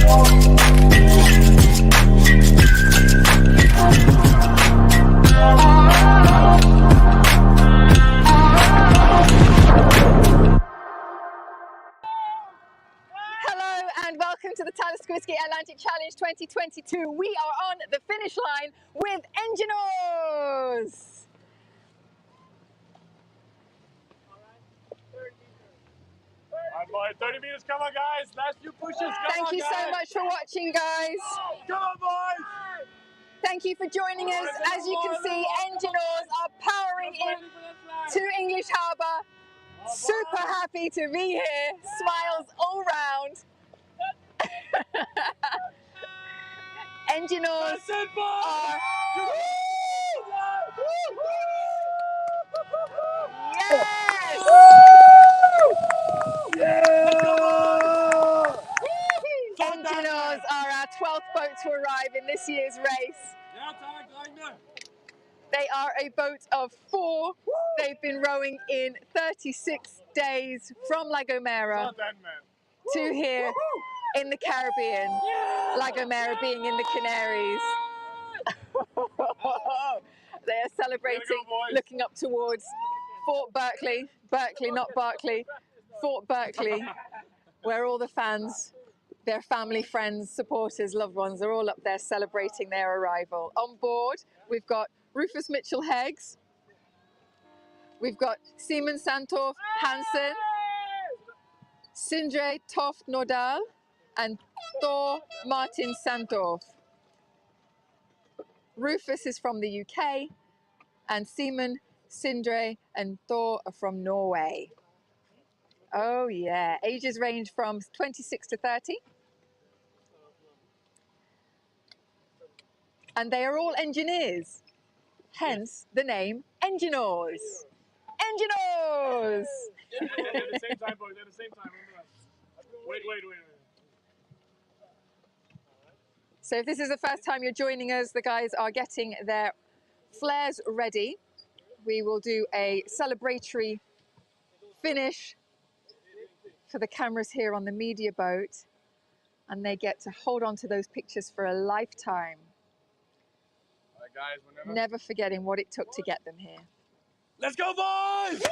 And welcome to the Talisker Whisky Atlantic Challenge 2022. We are on the finish line with Enginoars. Alright, boys, 30 meters, come on guys, last few pushes, come on. Thank you so much for watching, guys. Come on boys! Thank you for joining us. As you can see, Enginoars are powering in to English Harbour. Super happy to be here, smiles all round. Enginoars are... Yes! Enginoars are our 12th boat to arrive in this year's race. They are a boat of 4. They've been rowing in 36 days from La Gomera to here in the Caribbean. La Gomera being in the Canaries. They are celebrating, looking up towards Fort Berkeley, not Berkeley, Fort Berkeley, where all the fans, their family, friends, supporters, loved ones are all up there celebrating their arrival. On board, we've got Rufus Mitchell-Heggs, we've got Simon Santorf Hansen, Sindre Toft Nordahl, and Thor Martin Santorf. Rufus is from the UK, and Simon, Sindre, and Thor are from Norway. Oh yeah, ages range from 26 to 30. And they are all engineers, hence the name Enginoars. Enginoars! They're the same time, boys, they're the same time. Wait. So if this is the first time you're joining us, the guys are getting their flares ready. We will do a celebratory finish for the cameras here on the media boat, and they get to hold on to those pictures for a lifetime. All right, guys, never forgetting what it took to get them here. Let's go, boys!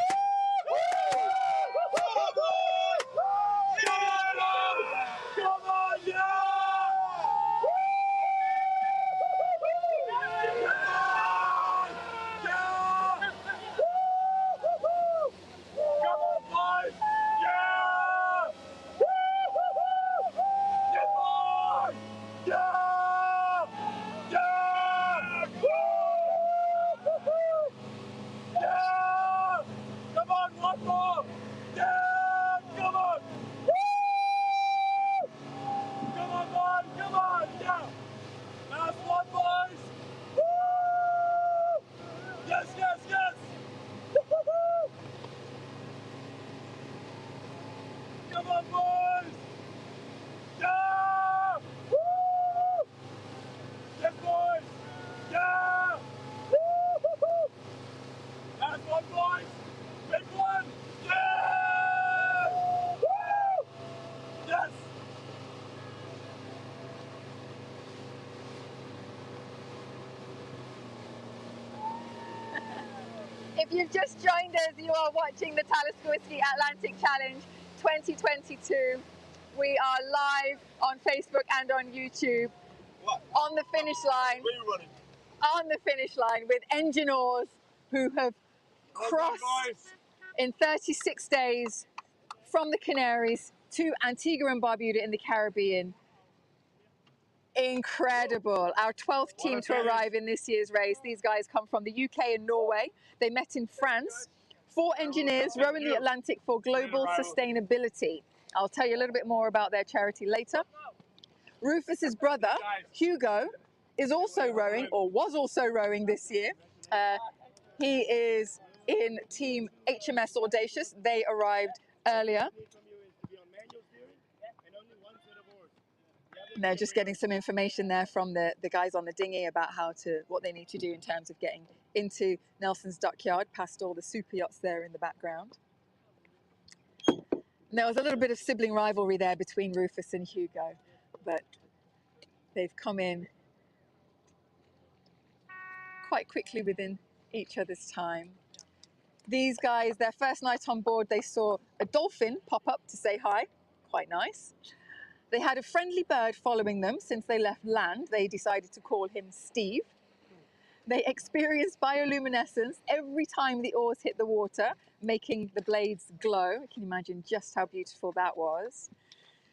If you've just joined us, you are watching the Talisker Whisky Atlantic Challenge 2022. We are live on Facebook and on YouTube. On the finish line. Where are you running? On the finish line with Enginoars, who have crossed in 36 days from the Canaries to Antigua and Barbuda in the Caribbean. Incredible. Our 12th team to arrive in this year's race. These guys come from the UK and Norway. They met in France. 4 engineers rowing the Atlantic for global sustainability. I'll tell you a little bit more about their charity later. Rufus's brother, Hugo, is also rowing, or was also rowing this year. He is in team HMS Audacious. They arrived earlier. And they're just getting some information there from the guys on the dinghy about what they need to do in terms of getting into Nelson's Dockyard, past all the super yachts there in the background. And there was a little bit of sibling rivalry there between Rufus and Hugo. but they've come in quite quickly within each other's time. These guys, their first night on board, they saw a dolphin pop up to say hi. Quite nice. They had a friendly bird following them since they left land. They decided to call him Steve. They experienced bioluminescence every time the oars hit the water, making the blades glow. You can imagine just how beautiful that was.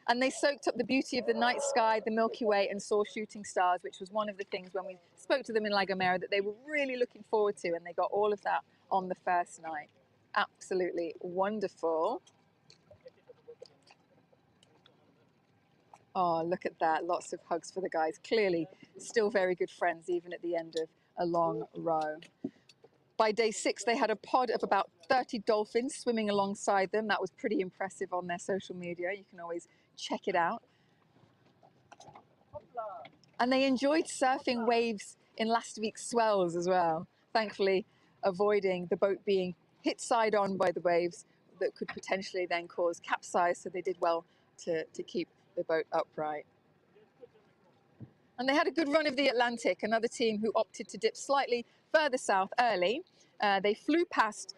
And they soaked up the beauty of the night sky, the Milky Way, and saw shooting stars, which was one of the things when we spoke to them in La Gomera that they were really looking forward to, and they got all of that on the first night. Absolutely wonderful. Oh, look at that. Lots of hugs for the guys. Clearly still very good friends, even at the end of a long row. By day 6, they had a pod of about 30 dolphins swimming alongside them. That was pretty impressive on their social media. You can always check it out. And they enjoyed surfing waves in last week's swells as well, thankfully avoiding the boat being hit side on by the waves that could potentially then cause capsize, so they did well to keep the boat upright. And they had a good run of the Atlantic, another team who opted to dip slightly further south early. They flew past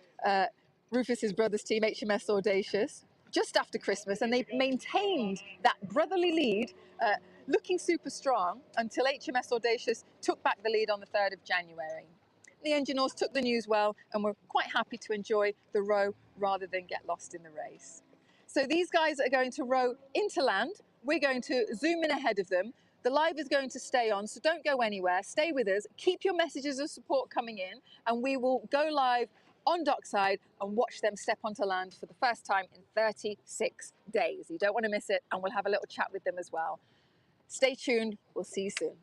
Rufus's brother's team, HMS Audacious, just after Christmas, and they maintained that brotherly lead, looking super strong until HMS Audacious took back the lead on the 3rd of January. The Enginoars took the news well and were quite happy to enjoy the row rather than get lost in the race. So these guys are going to row into land. We're going to zoom in ahead of them. The live is going to stay on, so don't go anywhere. Stay with us. Keep your messages of support coming in, and we will go live on dockside and watch them step onto land for the first time in 36 days. You don't want to miss it, and we'll have a little chat with them as well. Stay tuned. We'll see you soon.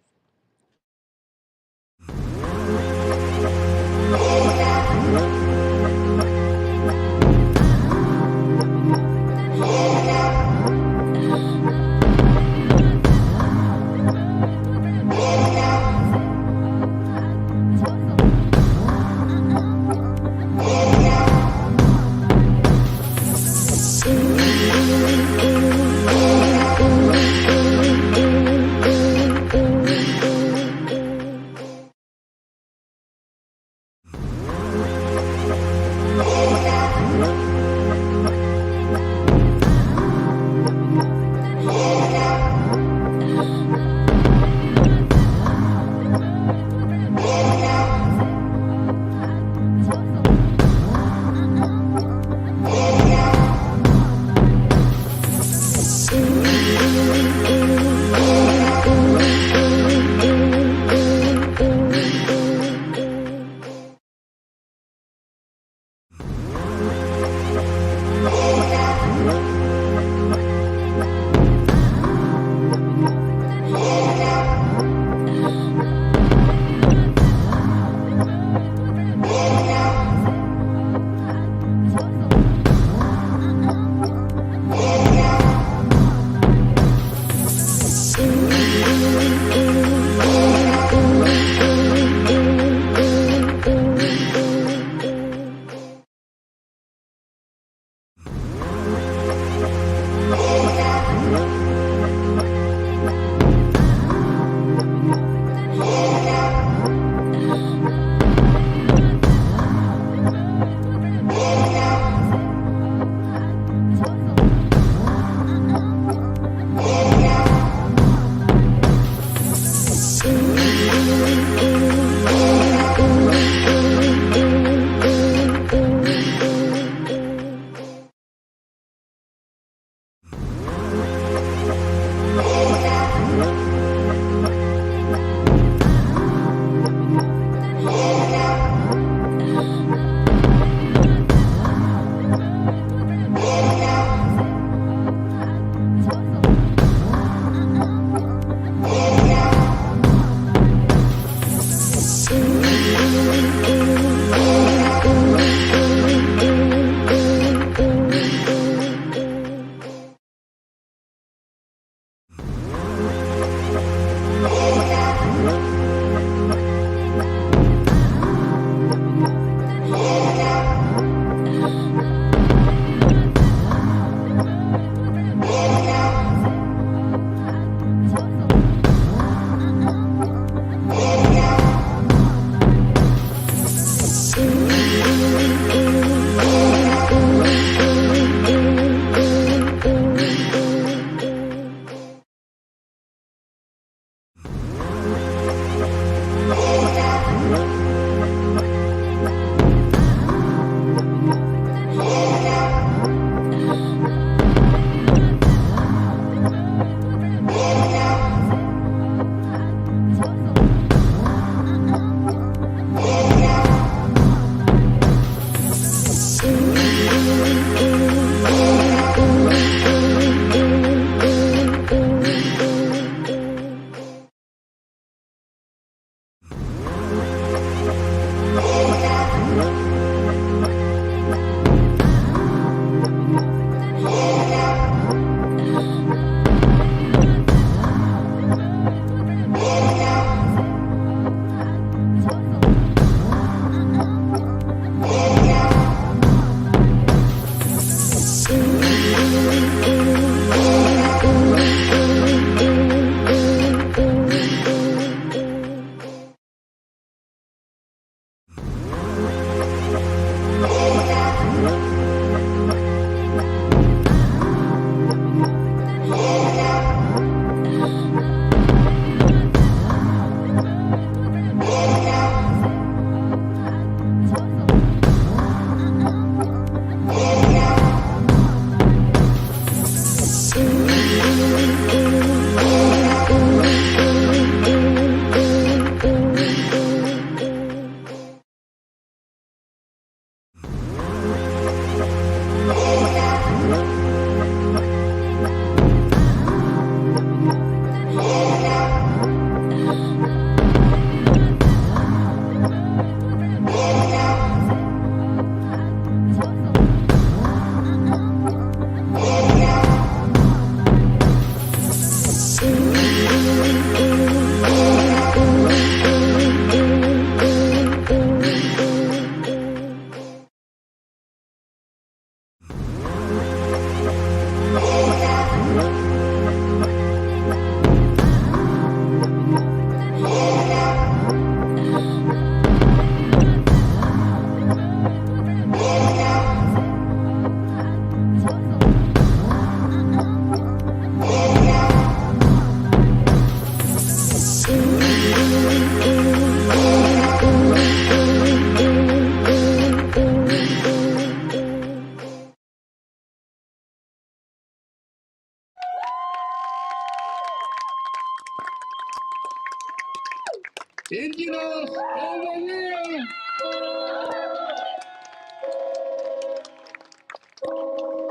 Enginoars over here!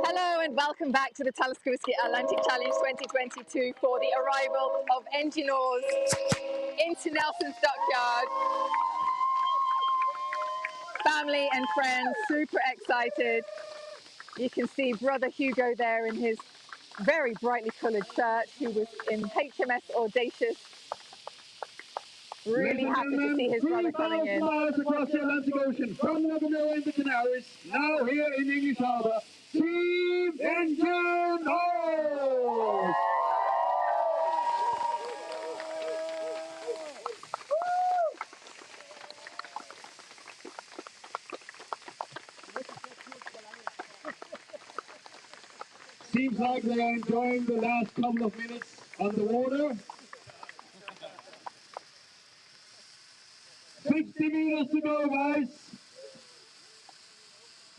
Hello and welcome back to the Talisker Whisky Atlantic Challenge 2022 for the arrival of Enginoars into Nelson's Dockyard. Family and friends super excited. You can see brother Hugo there in his very brightly coloured shirt, who was in HMS Audacious. Really happy to see his brother coming in. 3,000 miles across the Atlantic Ocean, from Lebanon in the Canaries, now here in English Harbour, Team Enginoars! Seems like they are enjoying the last couple of minutes on the water. 50 meters to go, guys.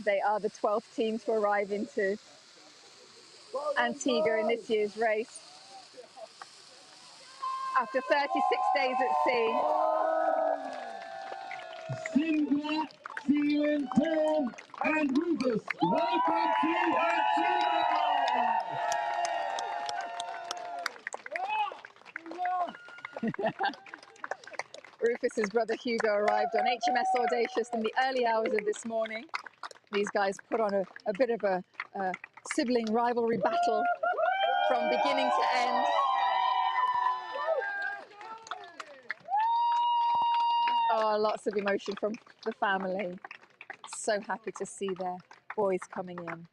They are the 12th team to arrive into Antigua in this year's race. After 36 days at sea. Cynthia, Steven, Tom, and Rufus, welcome to Antigua! Rufus's brother Hugo arrived on HMS Audacious in the early hours of this morning. These guys put on a bit of a sibling rivalry battle from beginning to end. Oh, lots of emotion from the family. So happy to see their boys coming in.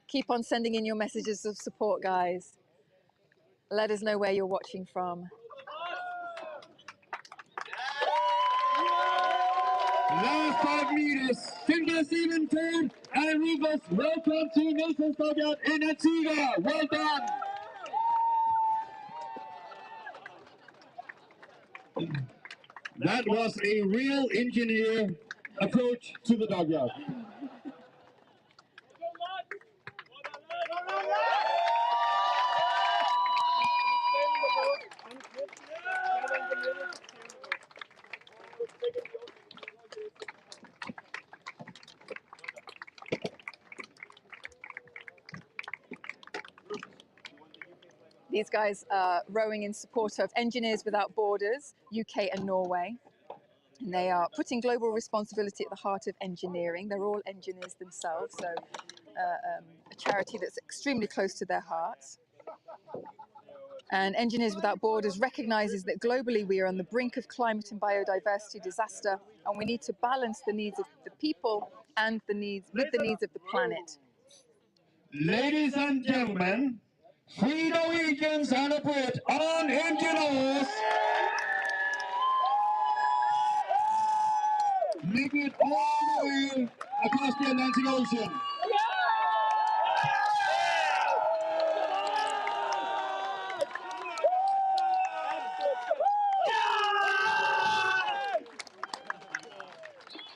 Keep on sending in your messages of support, guys. Let us know where you're watching from. Last 5 meters, Cynthia, Steven, Tom, and Rufus, welcome to Nelson's Dockyard in Antigua. Well done! That was a real engineer approach to the dockyard. These guys are rowing in support of Engineers Without Borders, UK and Norway. And they are putting global responsibility at the heart of engineering. They're all engineers themselves, so a charity that's extremely close to their hearts. And Engineers Without Borders recognises that globally we are on the brink of climate and biodiversity disaster, and we need to balance the needs of the people and the needs of the planet. Ladies and gentlemen, 3 Norwegians and a Brit on Enginoars. Make it all the way across the Atlantic Ocean.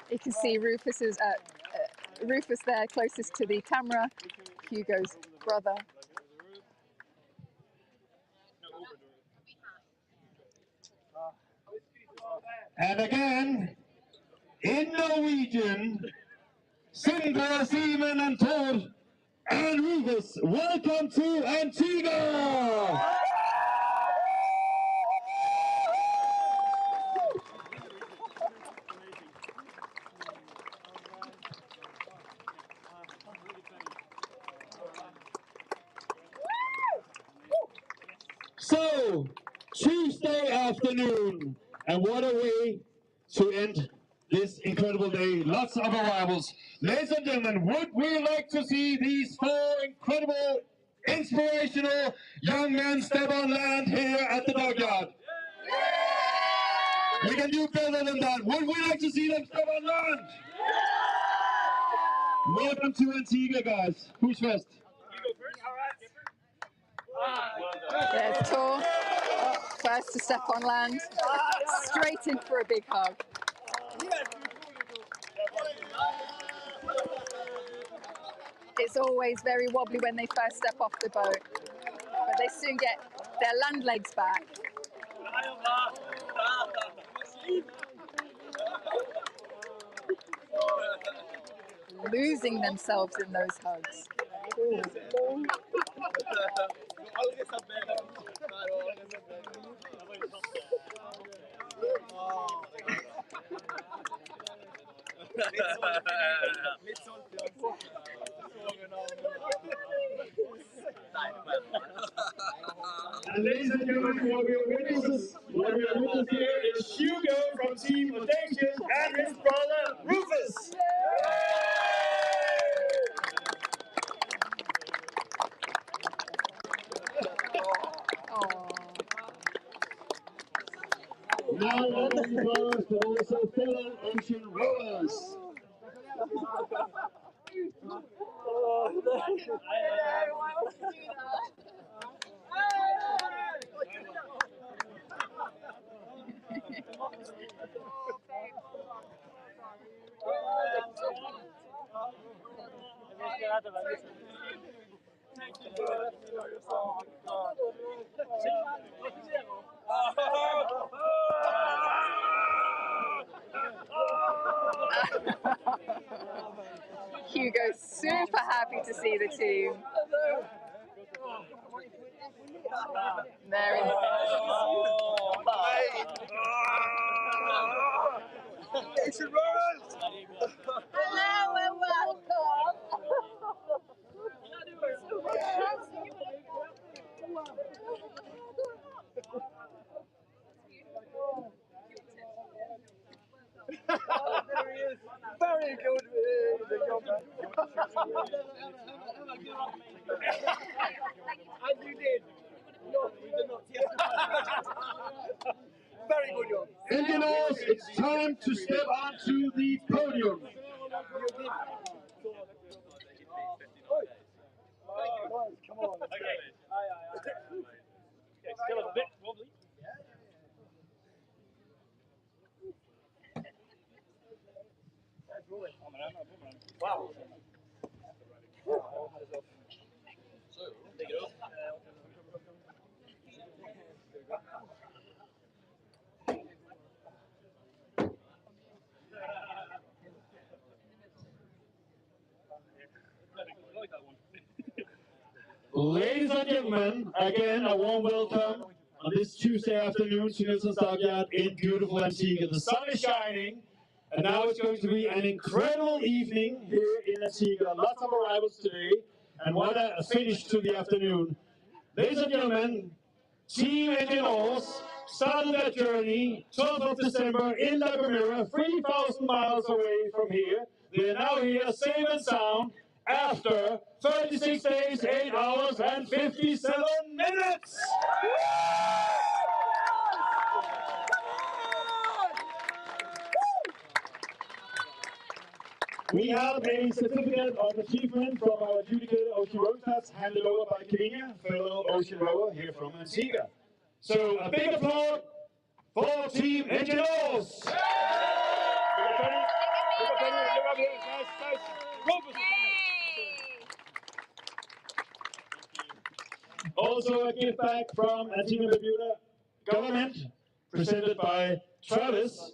You can see Rufus there closest to the camera, Hugo's brother. And again, in Norwegian, Cynthia, Steven, and Todd, and Rufus, welcome to Antigua! So, Tuesday afternoon, and what a way to end this incredible day. Lots of arrivals. Ladies and gentlemen, would we like to see these 4 incredible, inspirational young men step on land here at the dockyard? We can do better than that. Would we like to see them step on land? Welcome to Antigua, guys. Who's first? There's Tor, first to step on land, straight in for a big hug. It's always very wobbly when they first step off the boat, but they soon get their land legs back. Losing themselves in those hugs. And ladies and gentlemen, what we are witnessing here is Hugo from Team Audacious and his brother Rufus. Now not only brothers, but also fellow ocean rowers. Hugo's super happy to see the team. They're in. Hello and welcome. Very good. And you did. No, you did not. Very good job. Enginoars, it's time to step onto the podium. Come on. Okay. Still a bit wobbly. Wow. Ladies and gentlemen, again a warm welcome on this Tuesday afternoon to Nilsson's Dockyard in beautiful Antigua. The sun is shining, and now it's going to be an incredible evening here in Antigua. Lots of arrivals today, and what a finish to the afternoon. Ladies and gentlemen, Team Enginoars started their journey 12th of December in La Gomera, 3,000 miles away from here. They are now here safe and sound after 36 days, 8 hours and 57 minutes. We have a certificate of achievement from our adjudicator Ocean Road Class handed over by Kenya, fellow ocean rower here from Antigua. So a big applause for Team Enginoars. Also a gift back from Antigua Bermuda government, presented by Travis,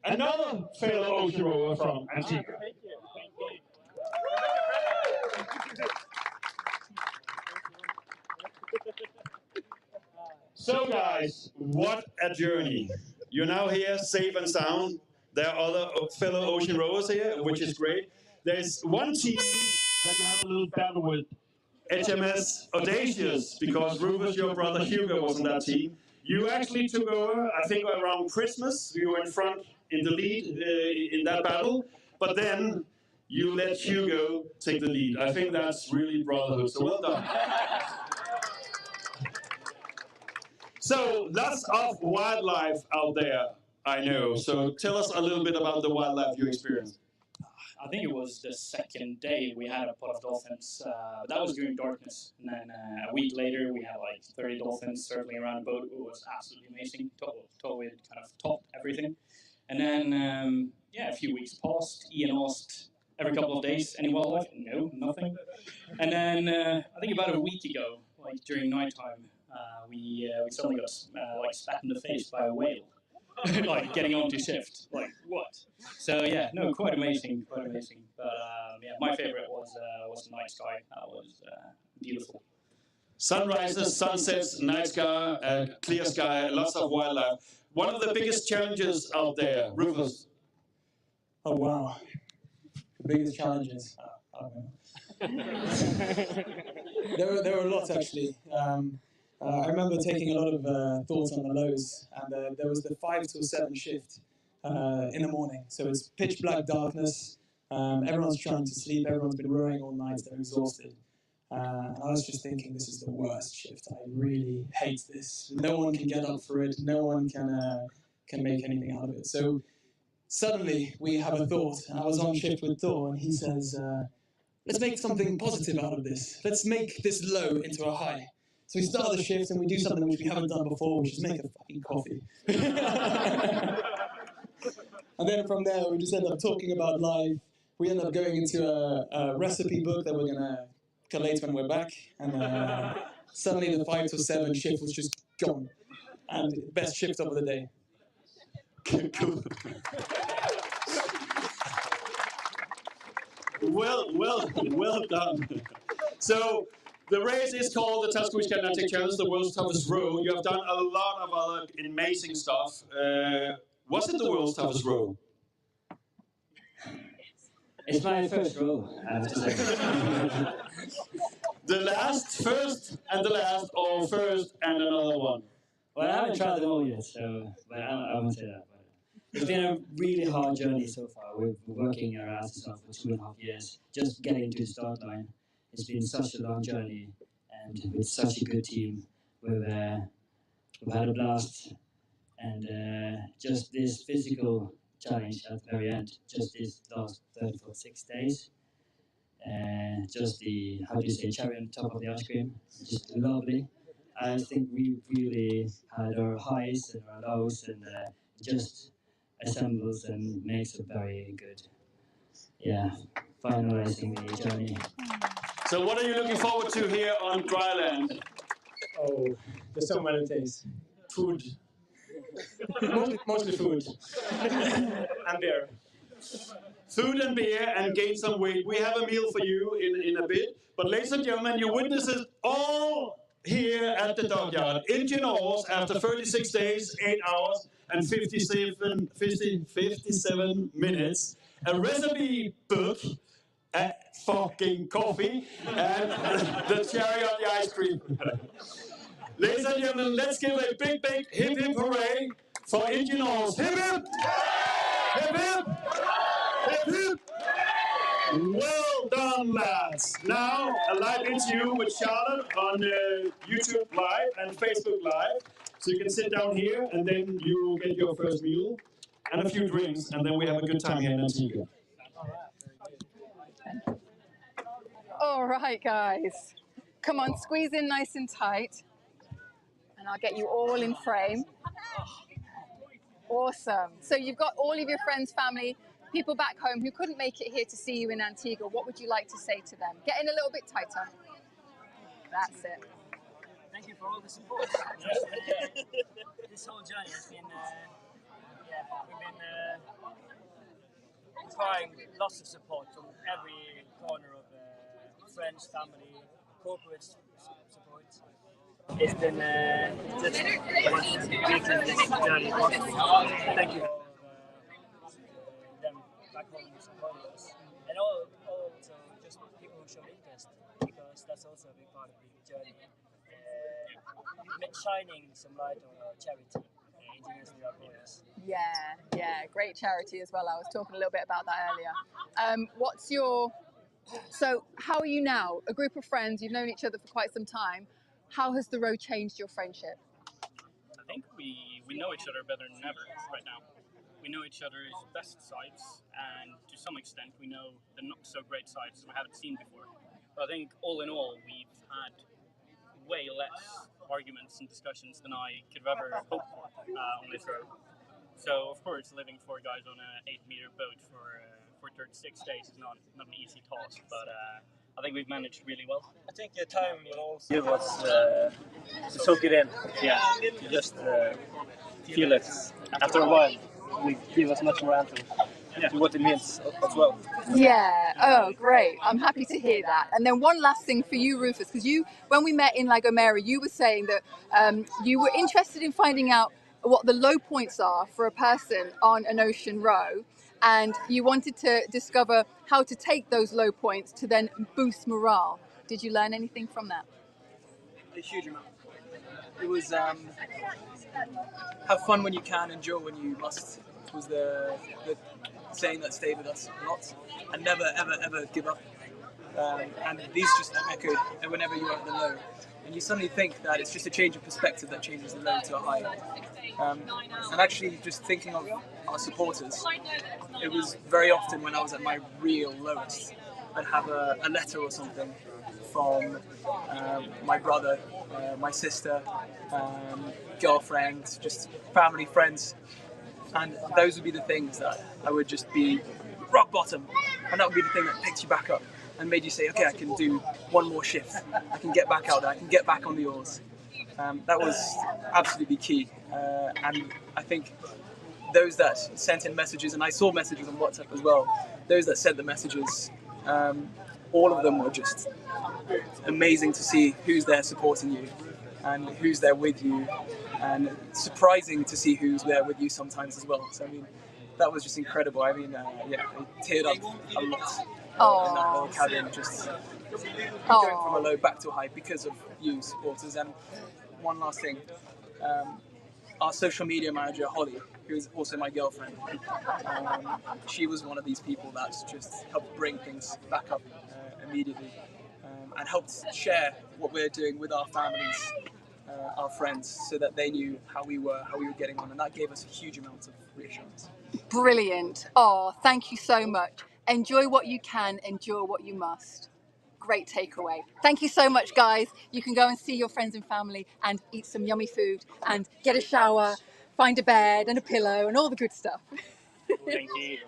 another fellow ocean rower from Antigua. So guys, what a journey. You're now here safe and sound. There are other fellow ocean rowers here, which is great. There's one team that you have a little battle with, HMS Audacious, because Rufus, your brother Hugo, was on that team. You actually took over, I think around Christmas. You were in front, in the lead in that battle, but then you let Hugo take the lead. I think that's really brotherhood, so well done. So, lots of wildlife out there, I know. So, tell us a little bit about the wildlife you experienced. I think it was the second day we had a pot of dolphins. But that was during darkness. And then a week later, we had like 30 dolphins circling around the boat. It was absolutely amazing. Totally kind of topped everything. And then, a few weeks passed. Ian asked every couple of days, any wildlife? No, nothing. And then I think about a week ago, like during nighttime, we suddenly got like spat in the face by a whale, like getting onto shift. Like what? So yeah, no, quite amazing, quite amazing. But yeah, my favorite was night sky. That was beautiful. Sunrises, sunsets, night sky, clear sky, lots of wildlife. One of the biggest challenges out there, Rufus. Oh wow, the biggest challenges. I don't know. there were a lot actually. I remember taking a lot of thoughts on the lows, and there was the 5 till 7 shift in the morning. So it's pitch black darkness. Everyone's trying to sleep. Everyone's been rowing all night. They're exhausted. And I was just thinking, this is the worst shift. I really hate this. No one can get up for it. No one can make anything out of it. So suddenly we have a thought. And I was on shift with Thor, and he says, let's make something positive out of this. Let's make this low into a high. So we start the shift and we do something which we haven't done before, which is make a fucking coffee. And then from there, we just end up talking about life. We end up going into a recipe book that we're going to collate when we're back. And suddenly the 5 till 7 shift was just gone. And best shift of the day. Cool. Well done. So the race is called the Talisker Whisky Atlantic Challenge, the world's toughest row. You have done a lot of other amazing stuff. Was it the world's toughest row? It's my first row, I have to say. The last, first, and the last, or first and another one? Well, I haven't tried them all yet, so but I won't say that. But it's been a really hard journey so far. We're working our asses off for 2.5 years, just getting to the start line. It's been such a long journey, and with such a good team, we've had a blast. And just this physical challenge at the very end, just this last 36 days, just the, how do you say, cherry on top of the ice cream, just lovely. I think we really had our highs and our lows, and just assembles and makes a very good, finalizing the journey. So what are you looking forward to here on dry land? Oh, there's so many things. Food. Mostly food. And beer. Food and beer, and gain some weight. We have a meal for you in a bit. But ladies and gentlemen, you witness it all here at the dockyard. Enginoars, after 36 days, 8 hours, and 57 minutes. A recipe book, a fucking coffee, and the cherry on the ice cream. Ladies and gentlemen, let's give a big hip hip hooray for Enginoars. Hip hip! Hip hip! Hip hip! Well done, lads. Now, a live interview with Charlotte on YouTube Live and Facebook Live. So you can sit down here, and then you get your first meal and a few drinks, and then we have a good time here in Antigua. All right, guys. Come on, squeeze in nice and tight. And I'll get you all in frame. Awesome. So you've got all of your friends, family, people back home who couldn't make it here to see you in Antigua. What would you like to say to them? Get in a little bit tighter. That's it. Thank you for all the support. This whole journey has been, we've been trying lots of support from every corner of friends, family, corporate support. It's been just making this journey possible. Thank you for them back home supporting us. And also just people who showed interest, because that's also a big part of the journey. Shining some light on our charity, Engineers Without Borders. Yeah, great charity as well. I was talking a little bit about that earlier. So how are you now? A group of friends, you've known each other for quite some time. How has the road changed your friendship? I think we know each other better than ever right now. We know each other's best sides, and to some extent we know the not so great sides we haven't seen before. But I think all in all we've had way less arguments and discussions than I could have ever hoped for on this road. So of course living 4 guys on an 8-meter boat for 36 days is not an easy task, but I think we've managed really well. I think the time also give us to soak it in. Yeah. To just feel it. After a while, we give us much more answers to what it means as well. Yeah. Oh, great. I'm happy to hear that. And then one last thing for you, Rufus, because when we met in La Gomera, you were saying that you were interested in finding out what the low points are for a person on an ocean row, and you wanted to discover how to take those low points to then boost morale. Did you learn anything from that? A huge amount. It was have fun when you can, endure when you must. Was the saying that stayed with us a lot, and never ever ever give up. And these just echoed whenever you were at the low, and you suddenly think that it's just a change of perspective that changes the low to a high. And actually, just thinking of our supporters, it was very often when I was at my real lowest, I'd have a letter or something from my brother, my sister, girlfriend, just family, friends, and those would be the things that I would just be rock bottom, and that would be the thing that picked you back up and made you say, okay, I can do one more shift, I can get back out there, I can get back on the oars. That was absolutely key, and I think those that sent in messages, and I saw messages on WhatsApp as well, those that sent the messages, all of them were just amazing to see who's there supporting you and who's there with you, and surprising to see who's there with you sometimes as well. So I mean, that was just incredible. I mean, yeah, I teared up a lot in that little cabin, just going from a low back to a high because of you supporters. And one last thing, our social media manager, Holly, who is also my girlfriend, she was one of these people that just helped bring things back up immediately, and helped share what we're doing with our families, our friends, so that they knew how we were getting on, and that gave us a huge amount of reassurance. Brilliant. Oh, thank you so much. Enjoy what you can, endure what you must. Great takeaway. Thank you so much, guys. You can go and see your friends and family and eat some yummy food and get a shower, find a bed and a pillow and all the good stuff. Thank you.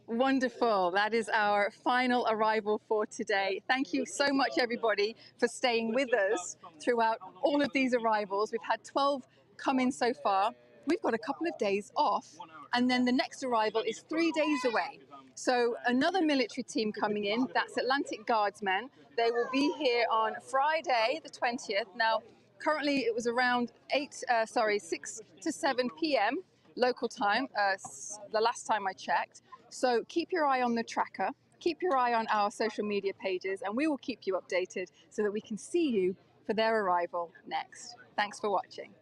Wonderful. That is our final arrival for today. Thank you so much, everybody, for staying with us throughout all of these arrivals. We've had 12 come in so far. We've got a couple of days off, and then the next arrival is 3 days away. So another military team coming in, that's Atlantic Guardsmen. They will be here on Friday, the 20th. Now, currently it was around 6 to 7 p.m. local time, the last time I checked. So keep your eye on the tracker, keep your eye on our social media pages, and we will keep you updated so that we can see you for their arrival next. Thanks for watching.